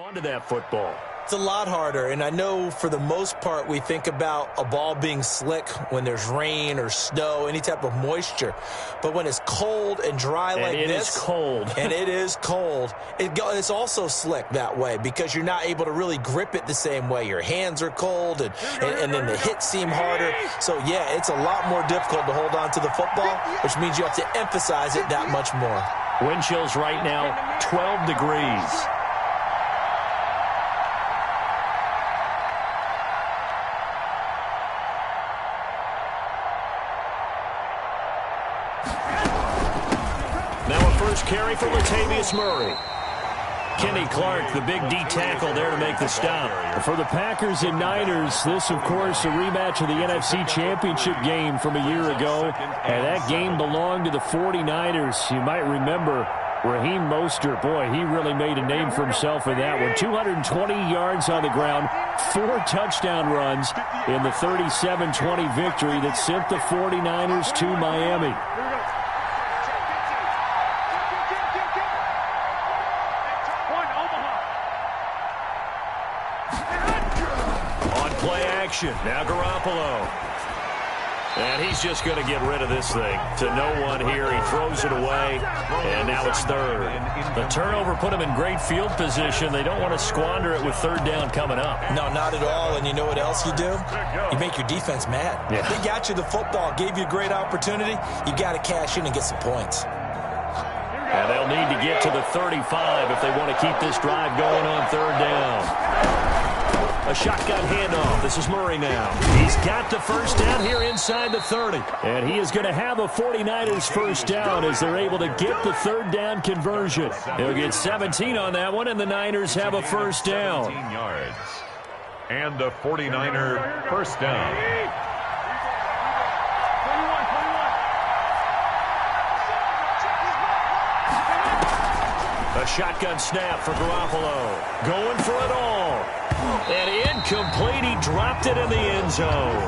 On to that football. It's a lot harder, and I know for the most part we think about a ball being slick when there's rain or snow, any type of moisture. But when it's cold and dry like this. And it is cold. And it is cold. It's also slick that way because you're not able to really grip it the same way. Your hands are cold, and then the hits seem harder. So, yeah, it's a lot more difficult to hold on to the football, which means you have to emphasize it that much more. Wind chills right now, 12 degrees. Carry for Latavius Murray. Kenny Clark, the big D tackle there to make the stop. For the Packers and Niners, this, of course, a rematch of the NFC Championship game from a year ago. And that game belonged to the 49ers. You might remember Raheem Mostert. Boy, he really made a name for himself in that one. 220 yards on the ground, 4 touchdown runs in the 37-20 victory that sent the 49ers to Miami. Now Garoppolo. And he's just going to get rid of this thing to no one here. He throws it away, and now it's third. The turnover put him in great field position. They don't want to squander it with third down coming up. No, not at all. And you know what else you do? You make your defense mad. Yeah. They got you the football, gave you a great opportunity. You got to cash in and get some points. And they'll need to get to the 35 if they want to keep this drive going on third down. A shotgun handoff. This is Murray now. He's got the first down here inside the 30. And he is going to have a 49ers first down as they're able to get the third down conversion. They'll get 17 on that one, and the Niners have a first down. 17 yards. And a 49er first down. A shotgun snap for Garoppolo. Going for it all. And incomplete. He dropped it in the end zone.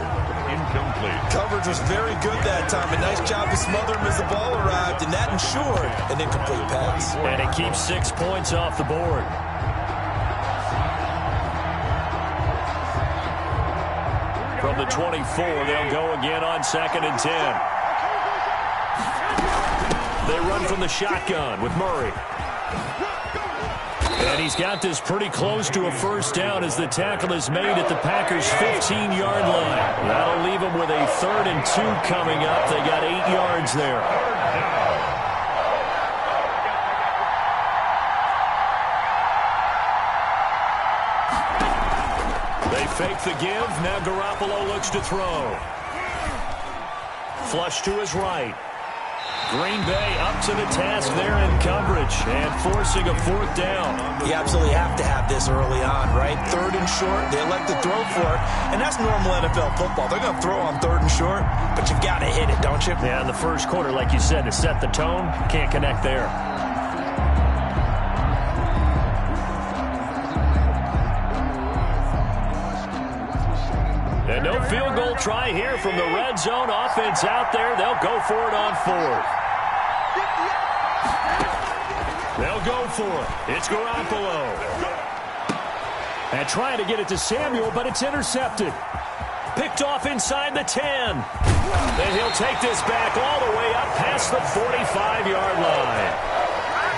Incomplete. Coverage was very good that time. A nice job to smother him as the ball arrived, and that ensured an incomplete pass. And it keeps 6 points off the board. From the 24, they'll go again on 2nd and 10. They run from the shotgun with Murray. And he's got this pretty close to a first down as the tackle is made at the Packers' 15-yard line. That'll leave them with a 3rd and 2 coming up. They got 8 yards there. They fake the give. Now Garoppolo looks to throw. Flush to his right. Green Bay up to the task there in coverage and forcing a 4th down. You absolutely have to have this early on, right? 3rd and short, they elect to throw for it, and that's normal NFL football. They're going to throw on 3rd and short, but you've got to hit it, don't you? Yeah, in the first quarter, like you said, to set the tone, can't connect there. And no field goal try here from the red zone. Offense out there. They'll go for it on 4th. They'll go for it. It's Garoppolo. And trying to get it to Samuel, but it's intercepted. Picked off inside the 10. And he'll take this back all the way up past the 45-yard line.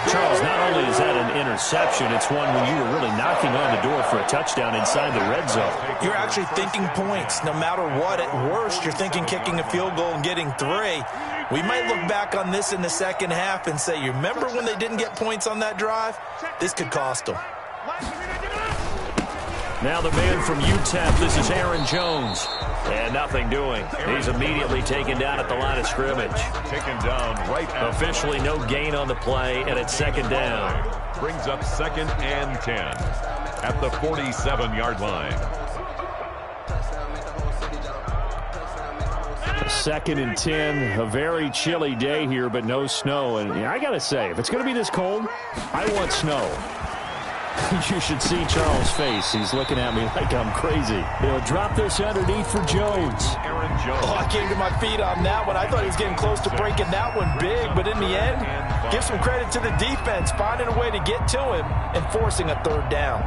Charles, not only is that an interception, it's one when you were really knocking on the door for a touchdown inside the red zone. You're actually thinking points. No matter what, at worst, you're thinking kicking a field goal and getting 3. We might look back on this in the second half and say, you remember when they didn't get points on that drive? This could cost them. Now the man from UTEP, this is Aaron Jones. And nothing doing. He's immediately taken down at the line of scrimmage. Taken down right at officially no gain on the play, and it's 2nd down. Brings up 2nd and 10 at the 47-yard line. 2nd and 10, a very chilly day here, but no snow. And I got to say, if it's going to be this cold, I want snow. You should see Charles' face. He's looking at me like I'm crazy. He'll drop this underneath for Jones. Oh, I came to my feet on that one. I thought he was getting close to breaking that one big, but in the end, Give some credit to the defense, finding a way to get to him and forcing a third down.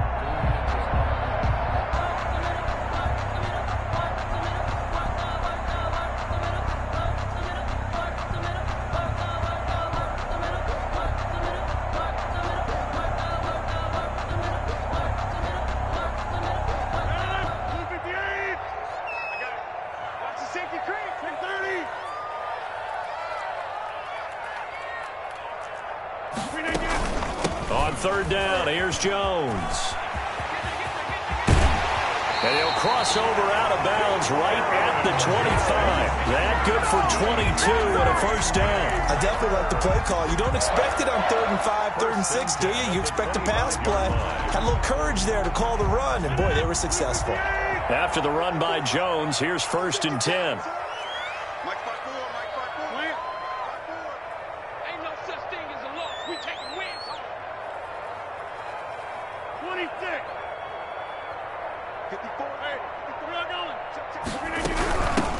On third down, here's Jones. And he'll cross over out of bounds right at the 25. That good for 22 and a first down. I definitely like the play call. You don't expect it on 3rd and 5, 3rd and 6, do you? You expect a pass play. Had a little courage there to call the run, and boy, they were successful. After the run by Jones, here's 1st and 10.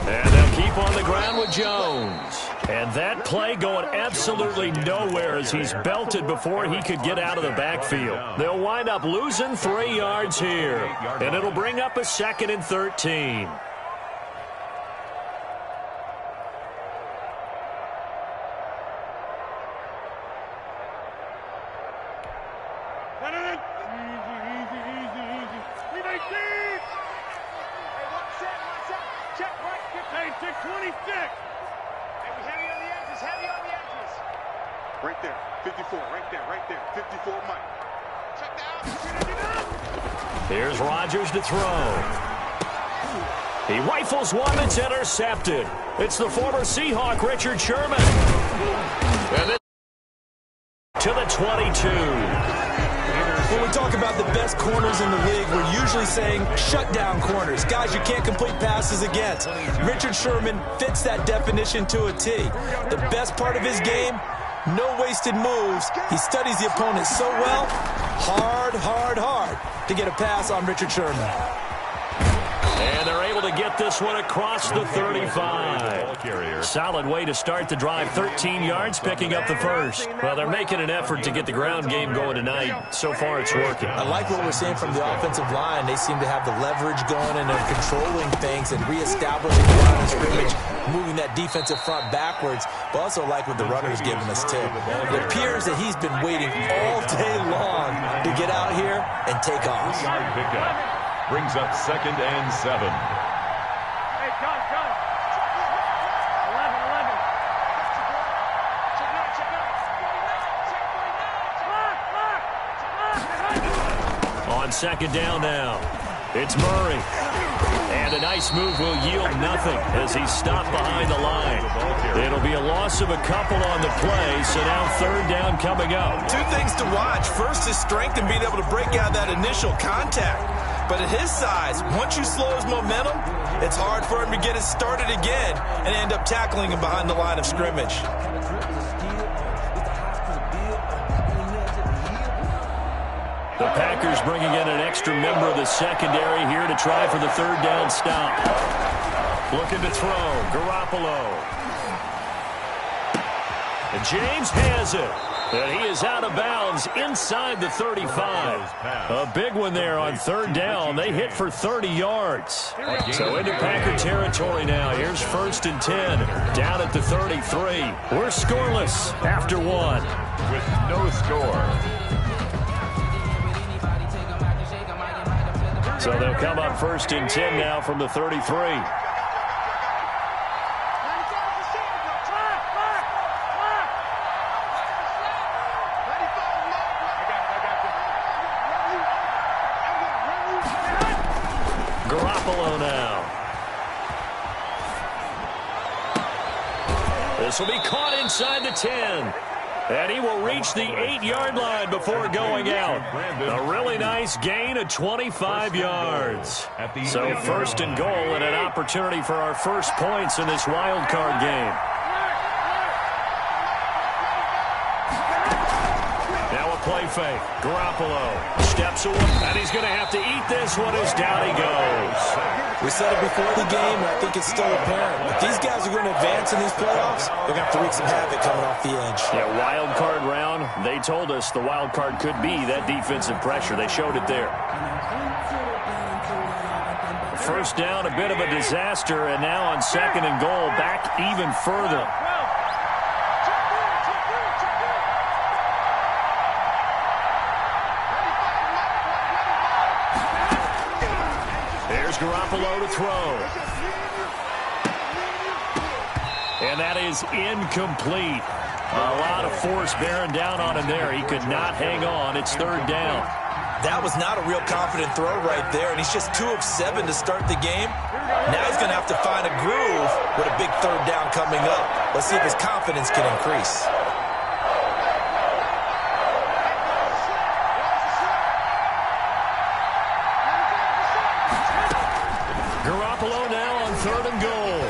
And they'll keep on the ground with Jones. And that play going absolutely nowhere as he's belted before he could get out of the backfield. They'll wind up losing 3 yards here. And it'll bring up a 2nd and 13. Right there, 54, right there, 54, Mike. Check down. Here's Rodgers to throw. He rifles one that's intercepted. It's the former Seahawk, Richard Sherman. And then to the 22. When we talk about the best corners in the league, we're usually saying shutdown corners, guys you can't complete passes against. Richard Sherman fits that definition to a T. The best part of his game, no wasted moves. He studies the opponent so well, hard to get a pass on Richard Sherman. And they're able to get this one across the 35. Solid way to start the drive. 13 yards, picking up the first. Well, they're making an effort to get the ground game going tonight. So far, it's working. I like what we're seeing from the offensive line. They seem to have the leverage going, and they're controlling things and reestablishing the line of scrimmage, moving that defensive front backwards. But also like what the runner's giving us, too. It appears that he's been waiting all day long to get out here and take off. Brings up 2nd and 7. Hey, John. 11. On 2nd down now, it's Murray. And a nice move will yield nothing as he's stopped behind the line. It'll be a loss of a couple on the play, so now 3rd down coming up. 2 things to watch. First, his strength in being able to break out that initial contact. But at his size, once you slow his momentum, it's hard for him to get it started again and end up tackling him behind the line of scrimmage. The Packers bringing in an extra member of the secondary here to try for the 3rd down stop. Looking to throw, Garoppolo. And James has it. And he is out of bounds inside the 35. A big one there on 3rd down. They hit for 30 yards. So into Packer territory now. Here's 1st and 10. Down at the 33. We're scoreless after 1. With no score. So they'll come up 1st and 10 now from the 33. Garoppolo now. This will be caught inside the 10. And he will reach the 8-yard line before going out. A really nice gain of 25 yards. So 1st and goal and an opportunity for our first points in this wild card game. Now a play fake. Garoppolo steps away, and he's going to have to eat this one as down he goes. We said it before the game, and I think it's still apparent. If these guys are going to advance in these playoffs, they're going to have to wreak some havoc coming off the edge. Yeah, wild card round. They told us the wild card could be that defensive pressure. They showed it there. First down, a bit of a disaster, and now on second and goal, back even further. There's Garoppolo to throw. And that is incomplete. A lot of force bearing down on him there. He could not hang on. It's third down. That was not a real confident throw right there, and he's just 2 of 7 to start the game. Now he's going to have to find a groove with a big third down coming up. Let's see if his confidence can increase. Garoppolo now on third and goal.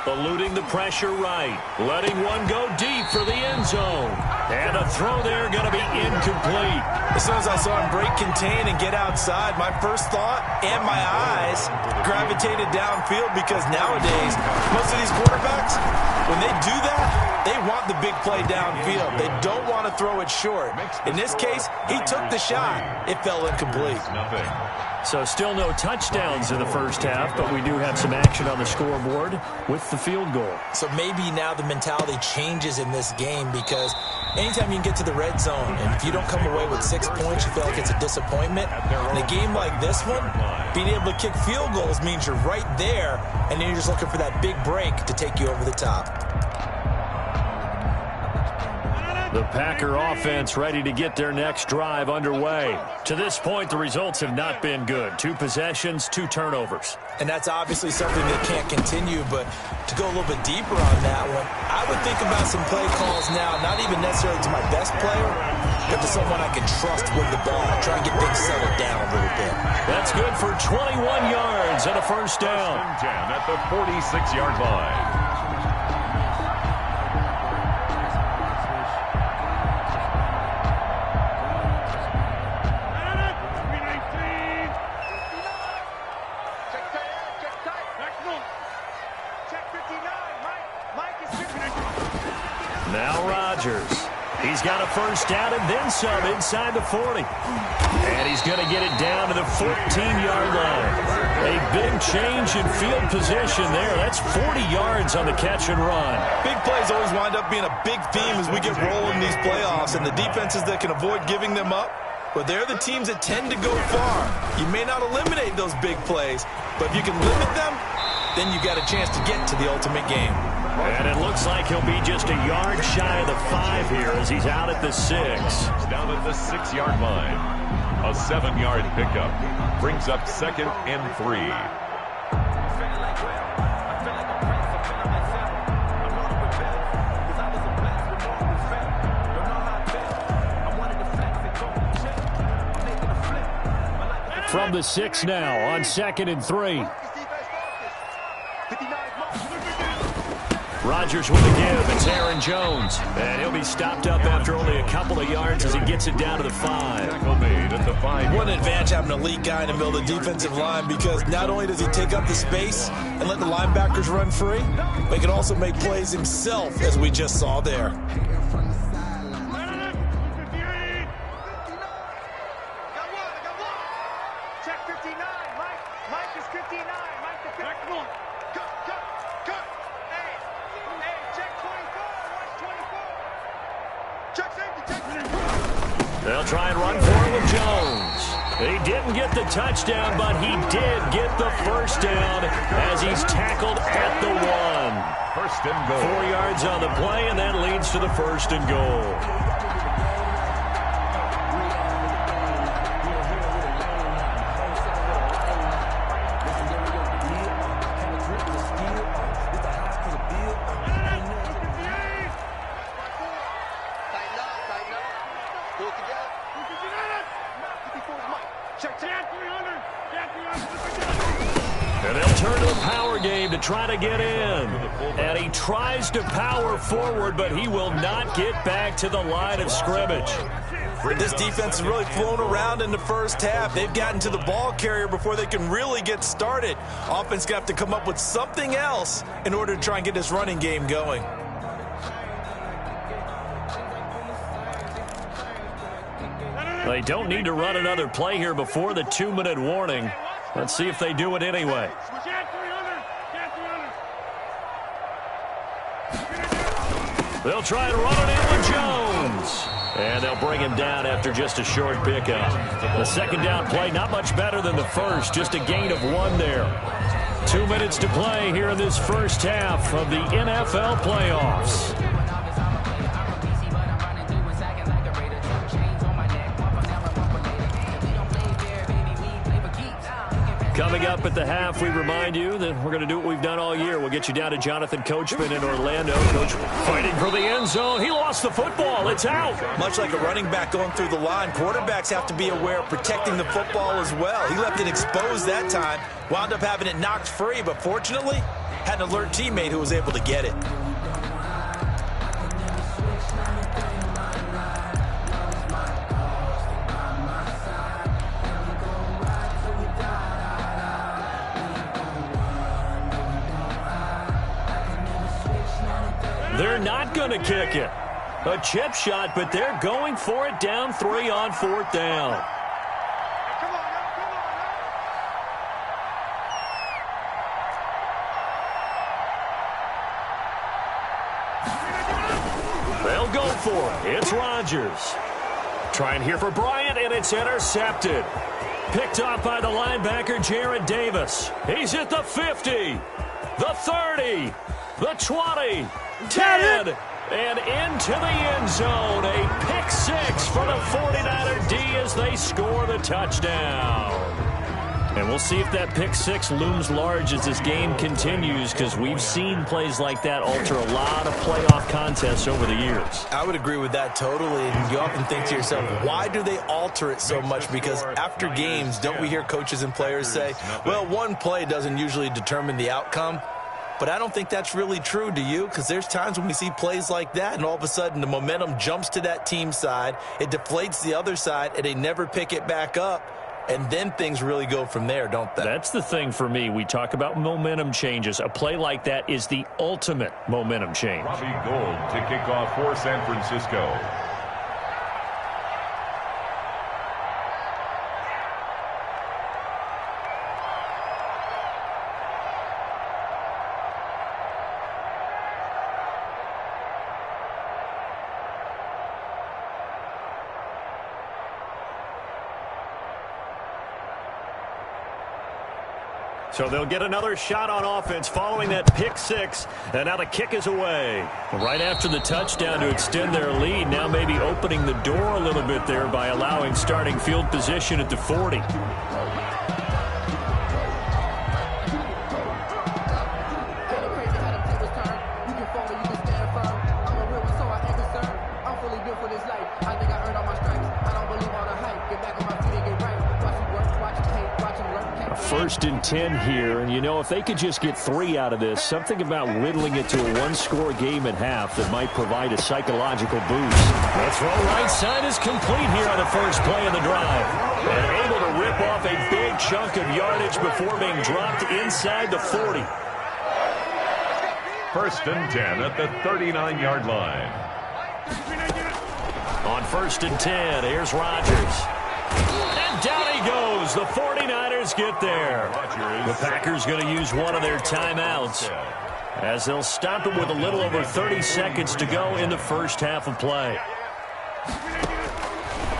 Eluding the pressure right. Letting one go deep for the end zone. And a throw there going to be incomplete. As soon as I saw him break contain and get outside, my first thought and my eyes gravitated downfield, because nowadays, most of these quarterbacks, when they do that, they want the big play downfield. They don't want to throw it short. In this case, he took the shot. It fell incomplete. So still no touchdowns in the first half, but we do have some action on the scoreboard with the field goal. So maybe now the mentality changes in this game, because anytime you can get to the red zone, and if you don't come away with 6 points, you feel like it's a disappointment. In a game like this one, being able to kick field goals means you're right there, and then you're just looking for that big break to take you over the top. The Packer offense ready to get their next drive underway. To this point, the results have not been good. 2 possessions, 2 turnovers. And that's obviously something that can't continue, but to go a little bit deeper on that one, I would think about some play calls now, not even necessarily to my best player, but to someone I can trust with the ball. Try and get things settled down a little bit. That's good for 21 yards and a first down. 10 at the 46-yard line. Now Rodgers. He's got a first down and then some inside the 40. And he's going to get it down to the 14-yard line. A big change in field position there. That's 40 yards on the catch and run. Big plays always wind up being a big theme as we get rolling these playoffs, and the defenses that can avoid giving them up, but they're the teams that tend to go far. You may not eliminate those big plays, but if you can limit them, then you got a chance to get to the ultimate game. And it looks like he'll be just a yard shy of the 5 here as he's out at the 6. Down at the 6-yard line. A 7-yard pickup brings up 2nd and 3. From the 6 now on 2nd and 3. Rodgers with the give. It's Aaron Jones. And he'll be stopped up after only a couple of yards as he gets it down to the 5. Tackle made at the 5. What an advantage having an elite guy in the middle of the defensive line, because not only does he take up the space and let the linebackers run free, but he can also make plays himself, as we just saw there. Check 59. Mike is 59. Mike the 51. Cut. Hey, check 24. Watch 24. Check safety. They'll try and run for it with Jones. He didn't get the touchdown, but he did get the first down as he's tackled at the 1. First and goal. 4 yards on the play, and that leads to the first and goal. And they'll turn to a power game to try to get in. And he tries to power forward, but he will not get back to the line of scrimmage. This defense has really flown around in the first half. They've gotten to the ball carrier before they can really get started. Offense going to have to come up with something else in order to try and get this running game going. They don't need to run another play here before the 2-minute warning. Let's see if they do it anyway. They'll try and run it in with Jones. And they'll bring him down after just a short pickup. The second down play, not much better than the first, just a gain of 1 there. 2 minutes to play here in this first half of the NFL playoffs. Coming up at the half, we remind you that we're going to do what we've done all year. We'll get you down to Jonathan Coachman in Orlando. Coach fighting for the end zone. He lost the football. It's out. Much like a running back going through the line, quarterbacks have to be aware of protecting the football as well. He left it exposed that time, wound up having it knocked free, but fortunately, had an alert teammate who was able to get it. They're not going to kick it. A chip shot, but they're going for it down 3 on 4th down. They'll go for it. It's Rodgers. Trying here for Bryant, and it's intercepted. Picked off by the linebacker, Jared Davis. He's at the 50, the 30, the 20. 10, and into the end zone. A pick 6 for the 49er D as they score the touchdown. And we'll see if that pick 6 looms large as this game continues, because we've seen plays like that alter a lot of playoff contests over the years. I would agree with that totally. And you often think to yourself, why do they alter it so much? Because after games, don't we hear coaches and players say, well, one play doesn't usually determine the outcome? But I don't think that's really true, do you? Because there's times when we see plays like that, and all of a sudden the momentum jumps to that team side, it deflates the other side, and they never pick it back up, and then things really go from there, don't they? That's the thing for me. We talk about momentum changes. A play like that is the ultimate momentum change. Robbie Gould to kick off for San Francisco. So they'll get another shot on offense following that pick 6, and now the kick is away. Right after the touchdown to extend their lead, now maybe opening the door a little bit there by allowing starting field position at the 40. First and 10 here, and you know, if they could just get 3 out of this, something about whittling it to a 1-score game at half that might provide a psychological boost. The throw right side is complete here on the first play of the drive. And able to rip off a big chunk of yardage before being dropped inside the 40. First and 10 at the 39-yard line. On first and 10, here's Rodgers. And down he goes. The 49ers get there. The Packers going to use one of their timeouts as they'll stop it with a little over 30 seconds to go in the first half of play.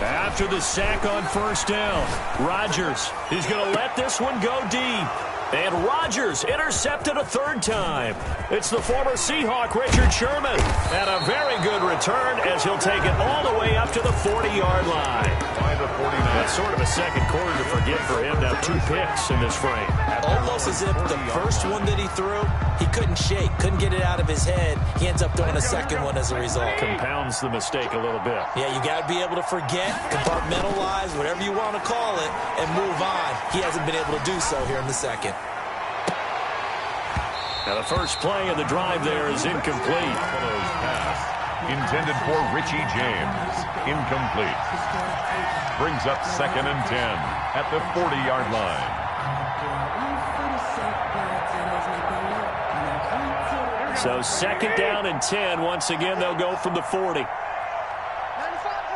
After the sack on first down, Rodgers, he's going to let this one go deep. And Rodgers intercepted a 3rd time. It's the former Seahawk, Richard Sherman. And a very good return as he'll take it all the way up to the 40-yard line. By the 49ers. That's sort of a second quarter to forget for him. Now 2 picks in this frame. Almost as if the first one that he threw, he couldn't shake, couldn't get it out of his head. He ends up throwing a second one as a result. Compounds the mistake a little bit. Yeah, you got to be able to forget, compartmentalize, whatever you want to call it, and move on. He hasn't been able to do so here in the second. Now the first play of the drive there is incomplete. Buffalo's pass intended for Richie James. Incomplete. Brings up 2nd and 10 at the 40-yard line. So 2nd down and 10. Once again, they'll go from the 40. 21,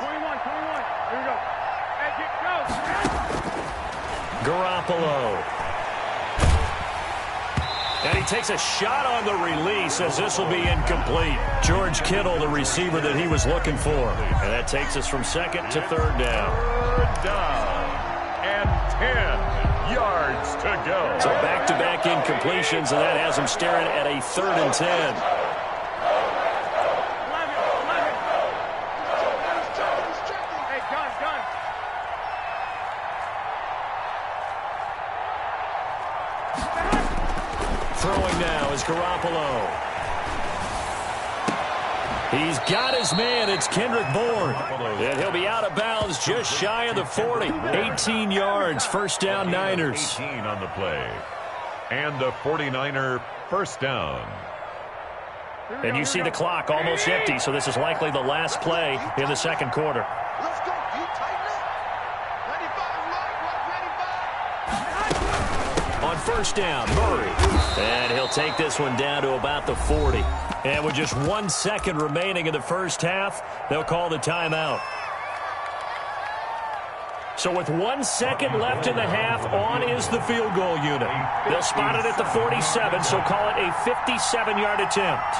21. Here we go. Hey, go. Garoppolo. And he takes a shot on the release as this will be incomplete. George Kittle, the receiver that he was looking for. And that takes us from 2nd to 3rd down. 3rd down and 10 yards to go. So back-to-back incompletions, and that has him staring at a 3rd and 10. Hey, gun. Throwing now is Garoppolo. He's got his man. It's Kendrick Bourne. And he'll be out of bounds just shy of the 40. 18 yards. First down, Niners. 18 on the play. And a 49er first down. And you see the clock almost empty, so this is likely the last play in the second quarter. Let's go. You tighten up. 95, On first down, Murray. And he'll take this one down to about the 40. And with just 1 second remaining in the first half, they'll call the timeout. So with 1 second left in the half, on is the field goal unit. They'll spot it at the 47, so call it a 57-yard attempt.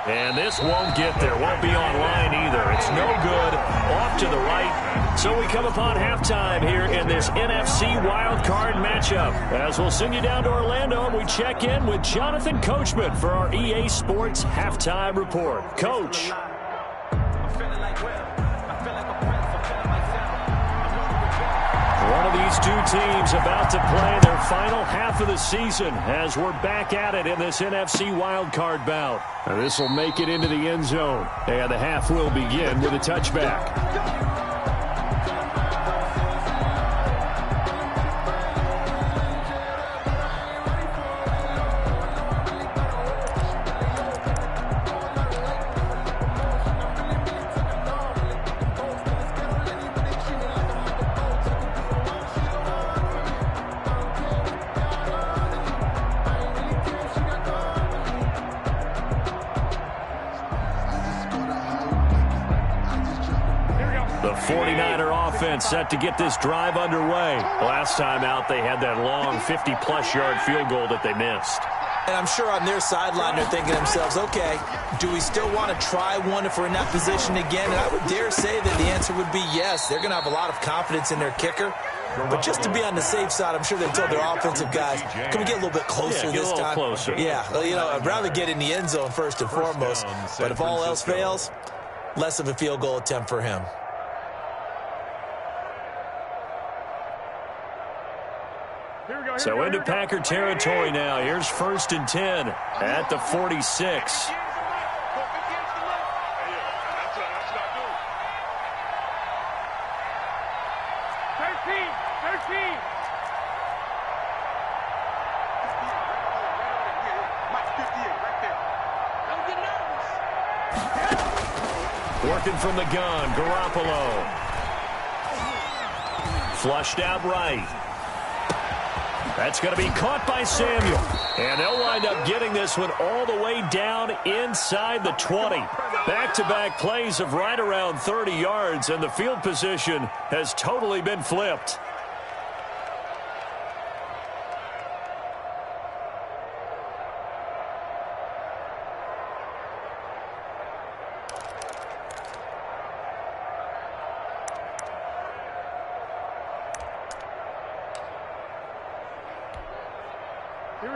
And this won't get there. Won't be online either. It's no good. Off to the right. So we come upon halftime here in this NFC wildcard matchup. As we'll send you down to Orlando, and we check in with Jonathan Coachman for our EA Sports Halftime Report. Coach. One of these two teams about to play their final half of the season as we're back at it in this NFC wildcard bout. This will make it into the end zone. And the half will begin with a touchback. The 49er offense set to get this drive underway. Last time out, they had that long 50-plus yard field goal that they missed. And I'm sure on their sideline they're thinking to themselves, okay, do we still want to try one if we're in that position again? And I would dare say that the answer would be yes. They're going to have a lot of confidence in their kicker. But just to be on the safe side, I'm sure they told their offensive guys, can we get a little bit closer this time? Closer. Yeah, well, you know, I'd rather get in the end zone first and foremost. But if all else fails, less of a field goal attempt for him. So into Packer territory now. Here's 1st and 10 at the 46. Working from the gun, Garoppolo. Flushed out right. That's going to be caught by Samuel. And they'll wind up getting this one all the way down inside the 20. Back-to-back plays of right around 30 yards, and the field position has totally been flipped.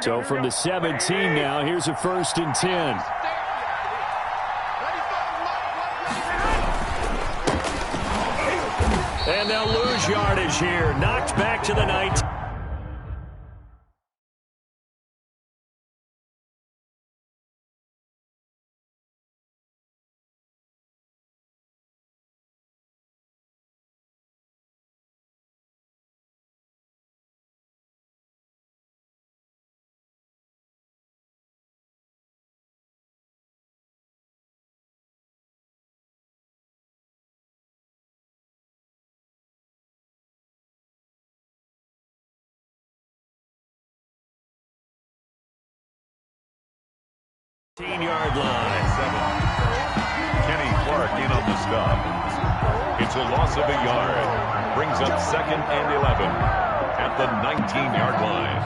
So from the 17 now, here's a 1st and 10. And they'll lose yardage here. Knocked back to the 19. 15-yard line. Kenny Clark in on the stop. It's a loss of a yard. Brings up 2nd and 11 at the 19-yard line.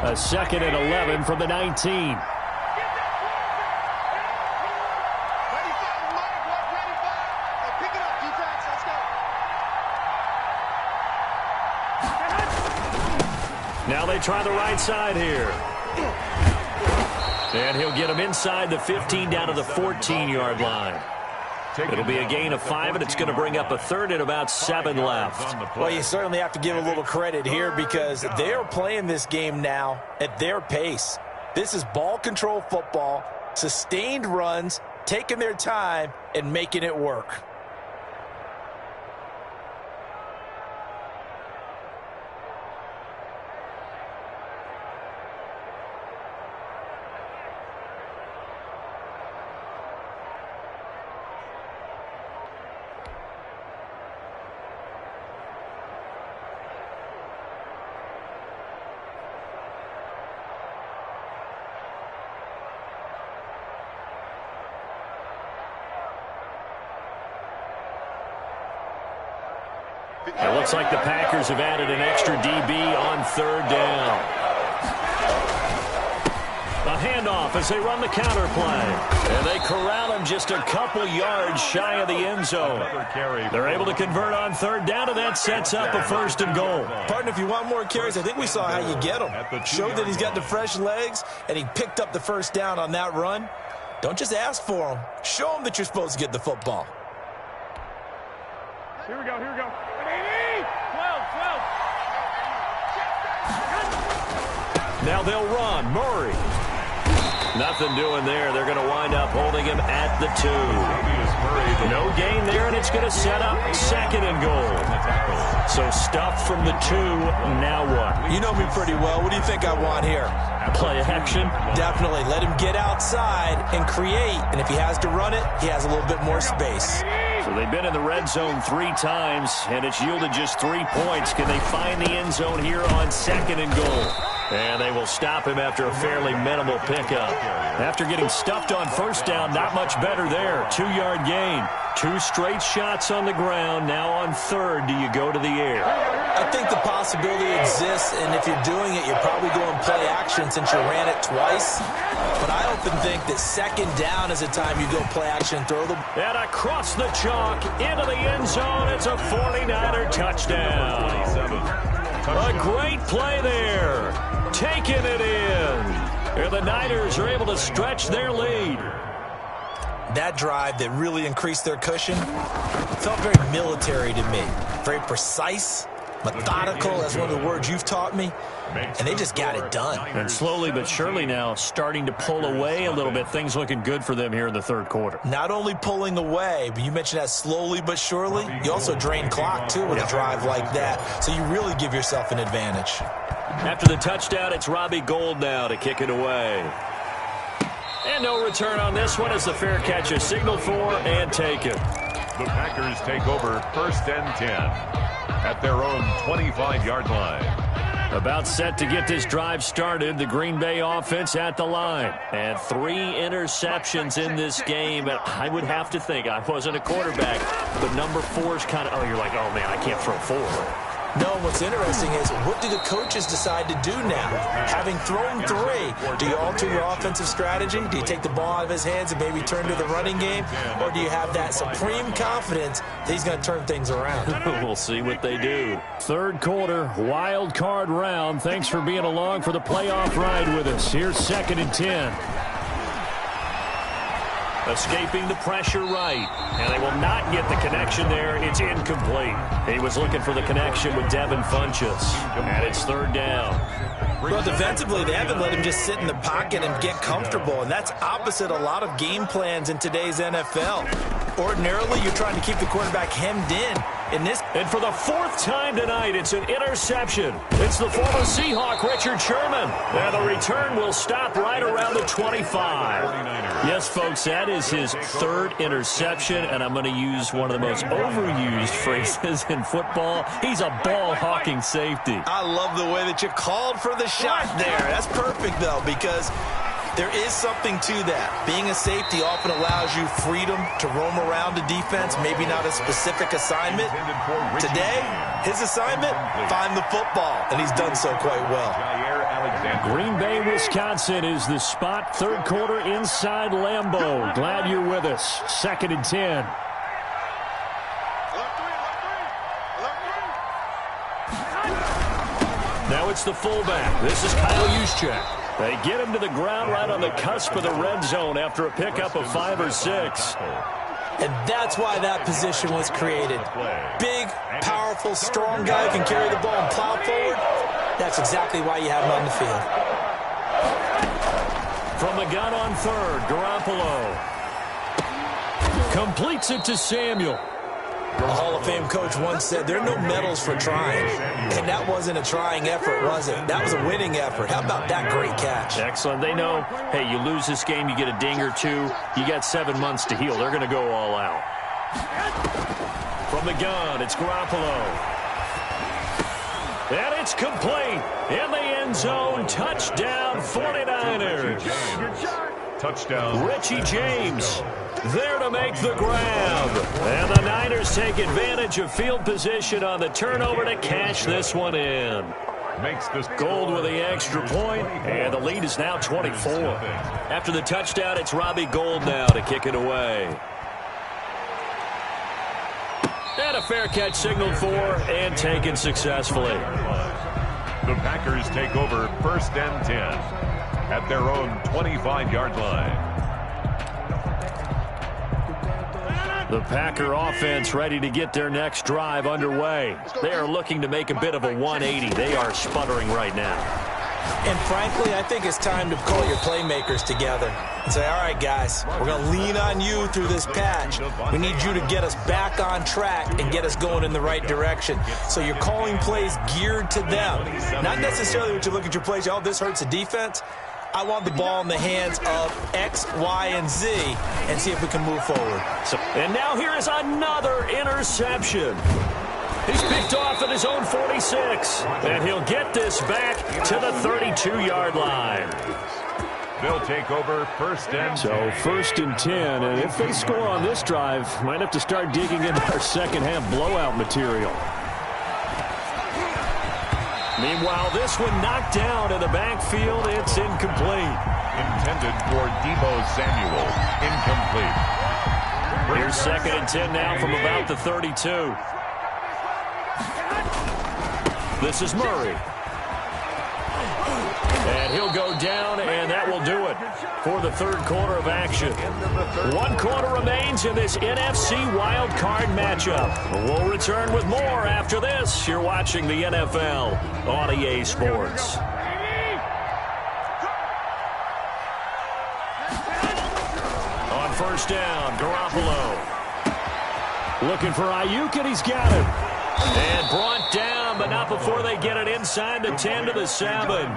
A 2nd and 11 from the 19. Ready, fire, mark, ready, fire. Hey, pick it up, defense. Let's go. Now they try the right side here. And he'll get him inside the 15 down to the 14-yard line. It'll be a gain of 5, and it's going to bring up a 3rd and about 7 left. Well, you certainly have to give a little credit here because they're playing this game now at their pace. This is ball control football, sustained runs, taking their time, and making it work. It looks like the Packers have added an extra DB on 3rd down. A handoff as they run the counter play. And they corral him just a couple yards shy of the end zone. They're able to convert on 3rd down, and that sets up a 1st and goal. Partner, if you want more carries, I think we saw how you get him. Showed that he's got the fresh legs, and he picked up the 1st down on that run. Don't just ask for him. Show him that you're supposed to get the football. Here we go, here we go. 12. Now they'll run. Murray. Nothing doing there. They're going to wind up holding him at the 2. No gain there, and it's going to set up 2nd and goal. So stuff from the 2. Now what? You know me pretty well. What do you think I want here? Play action? Definitely. Let him get outside and create. And if he has to run it, he has a little bit more space. So they've been in the red zone 3 times, and it's yielded just 3 points. Can they find the end zone here on 2nd and goal? And they will stop him after a fairly minimal pickup. After getting stuffed on 1st down, not much better there. 2-yard gain. 2 straight shots on the ground. Now on 3rd, do you go to the air? I think the possibility exists, and if you're doing it, you're probably going play action since you ran it twice. But I often think that 2nd down is the time you go play action, throw the... And across the chalk, into the end zone, it's a 49er touchdown. A great play there. Taking it in. And the Niners are able to stretch their lead. That drive that really increased their cushion felt very military to me. Very precise, methodical, that's one of the words you've taught me. And they just got it done. And slowly but surely now starting to pull away a little bit. Things looking good for them here in the 3rd quarter. Not only pulling away, but you mentioned that slowly but surely. You also drain clock, too, with a drive like that. So you really give yourself an advantage. After the touchdown, it's Robbie Gould now to kick it away. And no return on this one as the fair catch is signaled for and taken. The Packers take over 1st and 10 at their own 25-yard line. About set to get this drive started. The Green Bay offense at the line. And 3 interceptions in this game. And I would have to think, I wasn't a quarterback, but number 4 is kind of, oh, you're like, oh, man, I can't throw 4. No, what's interesting is what do the coaches decide to do now? Having thrown 3, do you alter your offensive strategy? Do you take the ball out of his hands and maybe turn to the running game? Or do you have that supreme confidence that he's going to turn things around? We'll see what they do. 3rd quarter, wild card round. Thanks for being along for the playoff ride with us. Here's 2nd and 10. Escaping the pressure right. And they will not get the connection there. It's incomplete. He was looking for the connection with Devin Funchess. And it's 3rd down. Well, defensively, they haven't let him just sit in the pocket and get comfortable. And that's opposite a lot of game plans in today's NFL. Ordinarily, you're trying to keep the quarterback hemmed in. And for the fourth time tonight, it's an interception. It's the former Seahawk, Richard Sherman. And the return will stop right around the 25. Yes, folks, that is his third interception, and I'm going to use one of the most overused phrases in football. He's a ball-hawking safety. I love the way that you called for the shot there. That's perfect, though, because there is something to that. Being a safety often allows you freedom to roam around the defense, maybe not a specific assignment. Today, his assignment, find the football, and he's done so quite well. Green Bay, Wisconsin is the spot. Third quarter inside Lambeau. Glad you're with us. 2nd and 10. Now it's the fullback. This is Kyle Juszczyk. They get him to the ground right on the cusp of the red zone after a pickup of 5 or 6. And that's why that position was created. Big, powerful, strong guy who can carry the ball and plow forward. That's exactly why you have him on the field. From the gun on third, Garoppolo completes it to Samuel. A Hall of Fame coach once said, there are no medals for trying. And that wasn't a trying effort, was it? That was a winning effort. How about that great catch? Excellent. They know, hey, you lose this game, you get a ding or two. You got 7 months to heal. They're going to go all out. From the gun, it's Garoppolo. And it's complete. In the end zone, touchdown 49ers. Touchdown. Richie James there to make the grab. And the Niners take advantage of field position on the turnover to cash this one in. Makes this Gold with the extra point, and the lead is now 24. After the touchdown, it's Robbie Gould now to kick it away. And a fair catch signaled for and taken successfully. The Packers take over 1st and 10 at their own 25-yard line. The Packer offense ready to get their next drive underway. They are looking to make a bit of a 180. They are sputtering right now. And frankly, I think it's time to call your playmakers together and say, all right, guys, we're going to lean on you through this patch. We need you to get us back on track and get us going in the right direction. So you're calling plays geared to them. Not necessarily when you look at your plays, oh, this hurts the defense. I want the ball in the hands of X, Y, and Z and see if we can move forward. And now here is another interception. He's picked off at his own 46. And he'll get this back to the 32-yard line. They'll take over 1st and 10. So 1st and 10. And if they score on this drive, might have to start digging into our second-half blowout material. Meanwhile, this one knocked down in the backfield. It's incomplete. Intended for Deebo Samuel. Incomplete. Here's 2nd and 10 now from about the 32. This is Murray. And he'll go down, and that will do it for the third quarter of action. 1 quarter remains in this NFC Wild Card matchup. We'll return with more after this. You're watching the NFL on EA Sports. On 1st down, Garoppolo. Looking for Ayuk, and he's got it. And brought down, but not before they get it inside the 10 to the 7.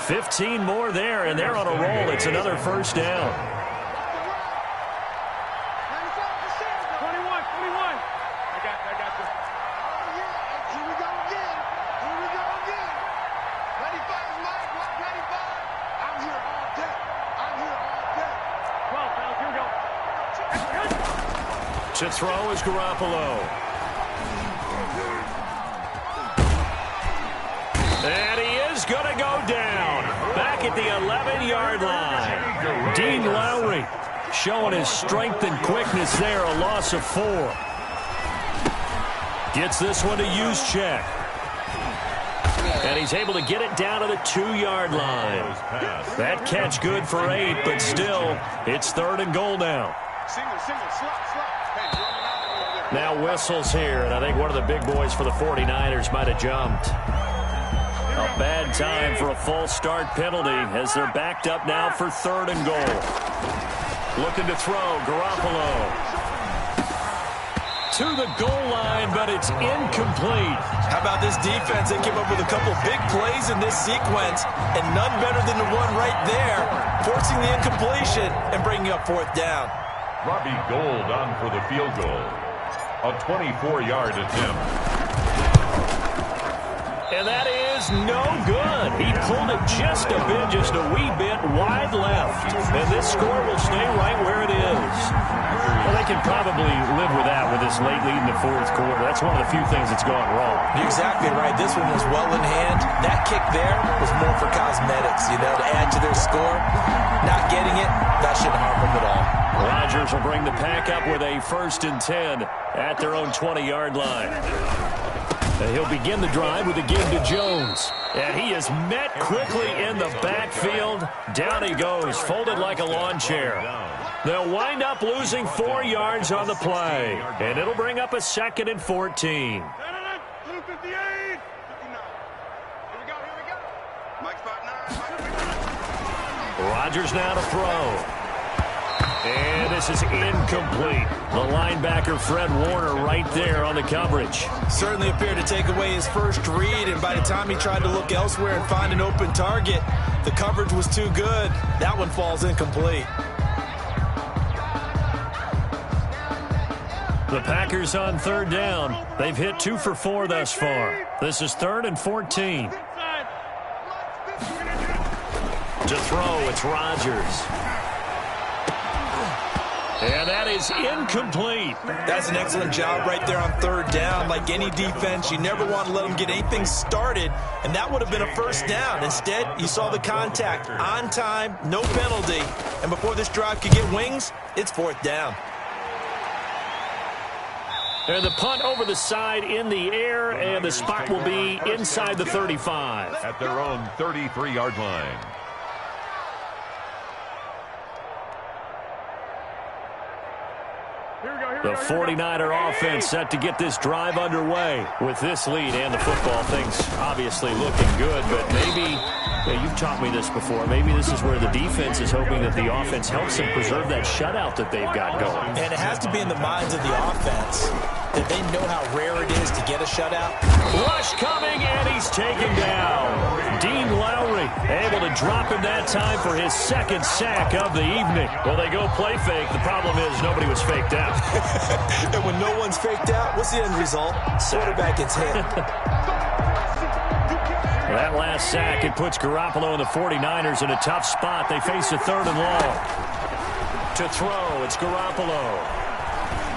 15 more there, and they're on a roll. It's another 1st down. 21. I got you. Here we go again. 25 is Mike. 25. I'm here all day. 12, fellas. Here we go. To throw is Garoppolo. And he is going to go down. Back at the 11-yard line. Dean Lowry showing his strength and quickness there. A loss of 4. Gets this one to Juszczyk. And he's able to get it down to the 2-yard line. That catch good for 8, but still, it's 3rd and goal now. Single, slot. Now whistles here, and I think one of the big boys for the 49ers might have jumped. A bad time for a false start penalty as they're backed up now for 3rd and goal. Looking to throw, Garoppolo. to the goal line, but it's incomplete. How about this defense? They came up with a couple big plays in this sequence, and none better than the one right there, forcing the incompletion and bringing up fourth down. Robbie Gould on for the field goal. A 24-yard attempt. And that is no good. He pulled it just a wee bit wide left. And this score will stay right where it is. Well, they can probably live with that with this late lead in the fourth quarter. That's one of the few things that's gone wrong. You're exactly right. This one was well in hand. That kick there was more for cosmetics, to add to their score. Not getting it, that shouldn't harm them at all. Rodgers will bring the pack up with a 1st and 10 at their own 20-yard line. He'll begin the drive with a give to Jones. And he is met quickly in the backfield. Down he goes, folded like a lawn chair. They'll wind up losing 4 yards on the play. And it'll bring up a 2nd and 14. Rodgers now to throw. And this is incomplete. The linebacker, Fred Warner, right there on the coverage. Certainly appeared to take away his first read, and by the time he tried to look elsewhere and find an open target, the coverage was too good. That one falls incomplete. The Packers on 3rd down. They've hit 2 for 4 thus far. This is 3rd and 14. To throw, it's Rodgers. And that is incomplete. That's an excellent job right there on 3rd down. Like any defense, you never want to let them get anything started, and that would have been a 1st down. Instead, you saw the contact on time, no penalty, and before this drive could get wings, it's 4th down. And the punt over the side in the air, and the spot will be inside the 35. At their own 33-yard line. The 49er offense set to get this drive underway. With this lead and the football, things obviously looking good, but maybe, you've taught me this before, maybe this is where the defense is hoping that the offense helps them preserve that shutout that they've got going. And it has to be in the minds of the offense that they know how rare it is to get a shutout. Rush coming, and he's taken down. Dean Lowry able to drop him that time for his 2nd sack of the evening. Well, they go play fake. The problem is nobody was faked out. And when no one's faked out, what's the end result? Quarterback gets hit. That last sack, it puts Garoppolo and the 49ers in a tough spot. They face a 3rd and long. To throw, it's Garoppolo.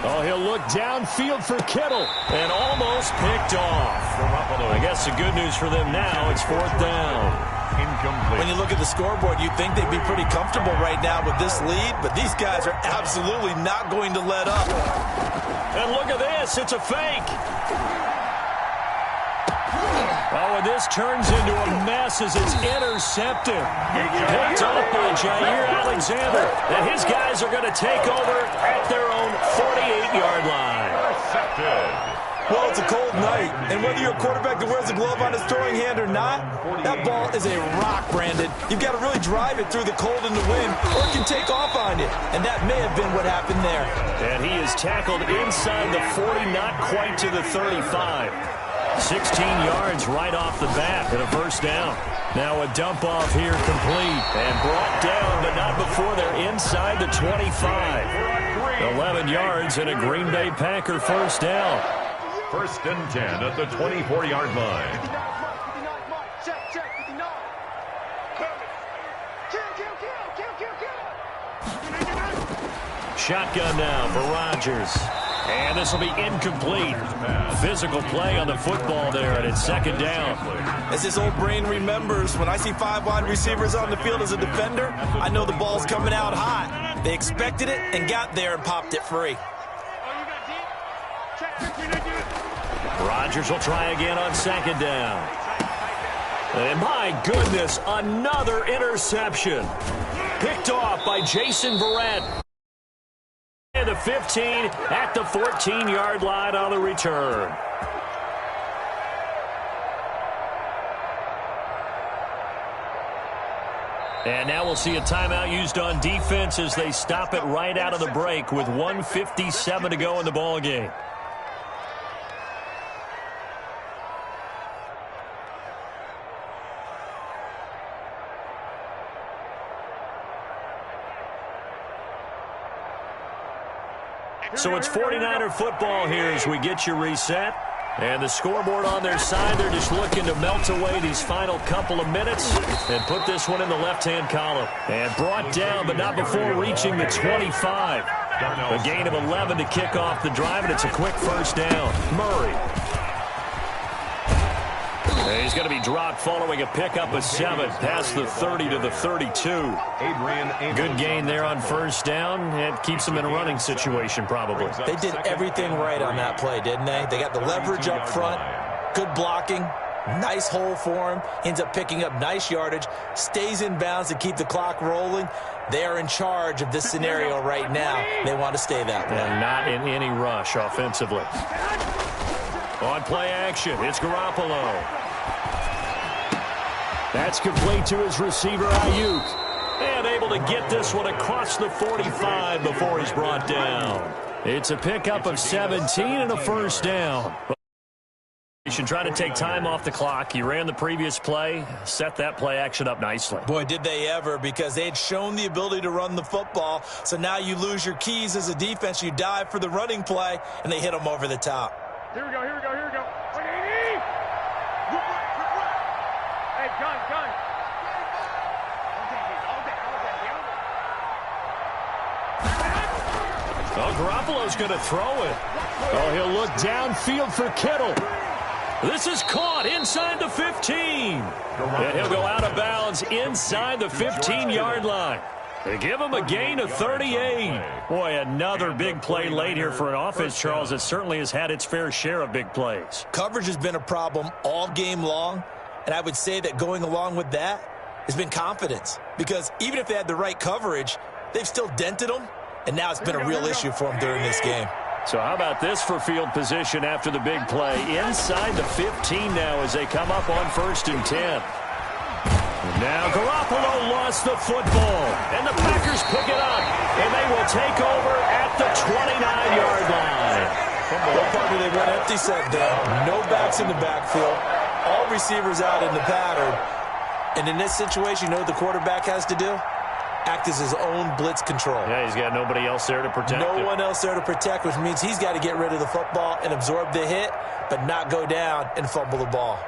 Oh, he'll look downfield for Kittle and almost picked off. I guess the good news for them now, it's 4th down. Incomplete. When you look at the scoreboard, you'd think they'd be pretty comfortable right now with this lead, but these guys are absolutely not going to let up. And look at this, it's a fake. Oh, and this turns into a mess as it's intercepted. Picked off by Jair Alexander. And his guys are going to take over at their own 48-yard line. Intercepted. Well, it's a cold night, and whether you're a quarterback that wears a glove on his throwing hand or not, that ball is a rock, Brandon. You've got to really drive it through the cold and the wind, or it can take off on you, and that may have been what happened there. And he is tackled inside the 40, not quite to the 35. 16 yards right off the bat and a 1st down. Now a dump off here complete and brought down, but not before they're inside the 25. 11 yards and a Green Bay Packer 1st down. 1st and 10 at the 24-yard line. Shotgun now for Rodgers. And this will be incomplete. Physical play on the football there, and it's 2nd down. As his old brain remembers, when I see 5 wide receivers on the field as a defender, I know the ball's coming out hot. They expected it and got there and popped it free. Rodgers will try again on 2nd down. And my goodness, another interception. Picked off by Jason Verrett. And the 15 at the 14-yard line on the return. And now we'll see a timeout used on defense as they stop it right out of the break with 1:57 to go in the ballgame. So it's 49er football here as we get you reset. And the scoreboard on their side, they're just looking to melt away these final couple of minutes and put this one in the left-hand column. And brought down, but not before reaching the 25. A gain of 11 to kick off the drive, and it's a quick first down. Murray. And he's going to be dropped following a pickup of 7 past the 30 to the 32. Good gain there on first down. It keeps them in a running situation probably. They did everything right on that play, didn't they? They got the leverage up front, good blocking, nice hole for him, ends up picking up nice yardage, stays in bounds to keep the clock rolling. They are in charge of this scenario right now. They want to stay that way. And not in any rush offensively. On play action, it's Garoppolo. That's complete to his receiver, Ayuk. And able to get this one across the 45 before he's brought down. It's a pickup of 17 and a first down. You should try to take time off the clock. He ran the previous play, set that play action up nicely. Boy, did they ever, because they had shown the ability to run the football. So now you lose your keys as a defense. You dive for the running play, and they hit them over the top. Here we go, here we go, here we go. Hey, gun. Oh, Garoppolo's going to throw it. Oh, he'll look downfield for Kittle. This is caught inside the 15. And he'll go out of bounds inside the 15-yard line. They give him a gain of 38. Boy, another big play late here for an offense, Charles, that certainly has had its fair share of big plays. Coverage has been a problem all game long, and I would say that going along with that has been confidence. Because even if they had the right coverage, they've still dented them, and now it's been a real issue for them during this game. So how about this for field position after the big play? Inside the 15 now as they come up on 1st and 10. Now Garoppolo lost the football, and the Packers pick it up, and they will take over at the 29-yard line. What part do they went empty set there? No backs in the backfield. All receivers out in the pattern. And in this situation, you know what the quarterback has to do? Act as his own blitz control. Yeah, he's got nobody else there to protect him. No one else there to protect, which means he's got to get rid of the football and absorb the hit, but not go down and fumble the ball.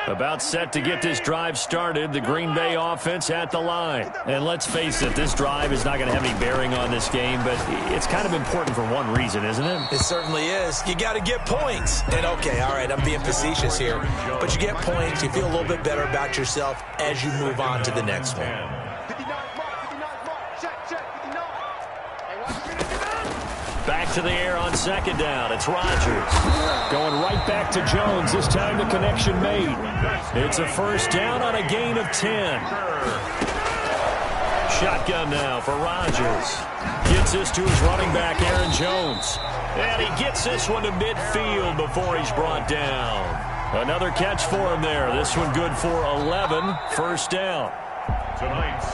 About set to get this drive started, the Green Bay offense at the line. And let's face it, this drive is not going to have any bearing on this game, but it's kind of important for one reason, isn't it? It certainly is. You got to get points. And okay, all right, I'm being facetious here, but you get points, you feel a little bit better about yourself as you move on to the next one. 59 mark, check, 59. Hey, watch it. Back to the air on 2nd down. It's Rodgers. Going right back to Jones. This time the connection made. It's a first down on a gain of 10. Shotgun now for Rodgers. Gets this to his running back, Aaron Jones. And he gets this one to midfield before he's brought down. Another catch for him there. This one good for 11. First down.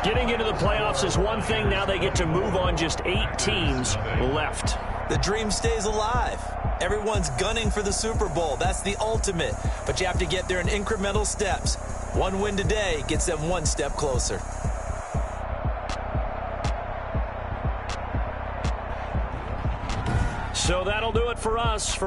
Getting into the playoffs is one thing. Now they get to move on. Just 8 teams left. The dream stays alive. Everyone's gunning for the Super Bowl. That's the ultimate. But you have to get there in incremental steps. One win today gets them one step closer. So that'll do it for us.